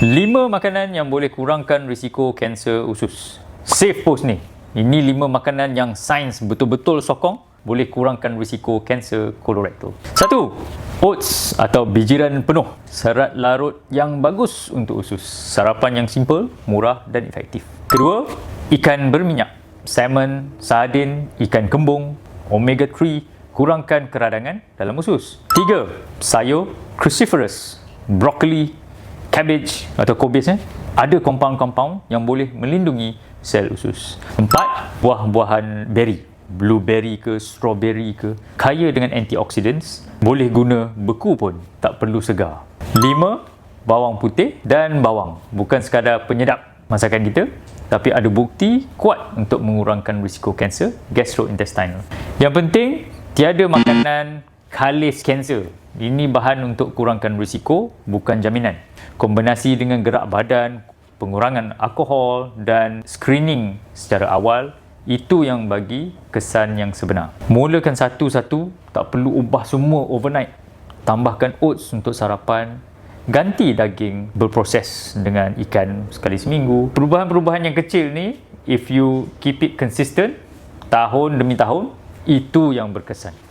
5 makanan yang boleh kurangkan risiko kanser usus. Safe post ni. Ini 5 makanan yang sains betul-betul sokong boleh kurangkan risiko kanser kolorektal. 1. Oats atau bijiran penuh. Serat larut yang bagus untuk usus. Sarapan yang simple, murah dan efektif. Kedua, ikan berminyak. Salmon, sardin, ikan kembung, omega 3 kurangkan keradangan dalam usus. 3. Sayur cruciferous. Broccoli, cabbage atau kobis ada kompaun-kompaun yang boleh melindungi sel usus. 4. Buah-buahan berry, blueberry ke strawberry ke, kaya dengan antioxidants, boleh guna beku pun, tak perlu segar. 5. Bawang putih dan bawang, bukan sekadar penyedap masakan kita, tapi ada bukti kuat untuk mengurangkan risiko kanser gastrointestinal. Yang penting, tiada makanan khalis kanser. Ini bahan untuk kurangkan risiko, bukan jaminan. Kombinasi dengan gerak badan, pengurangan alkohol dan screening secara awal, itu yang bagi kesan yang sebenar. Mulakan satu-satu, tak perlu ubah semua overnight. Tambahkan oats untuk sarapan, ganti daging berproses dengan ikan sekali seminggu. Perubahan-perubahan yang kecil ni, if you keep it consistent, tahun demi tahun, itu yang berkesan.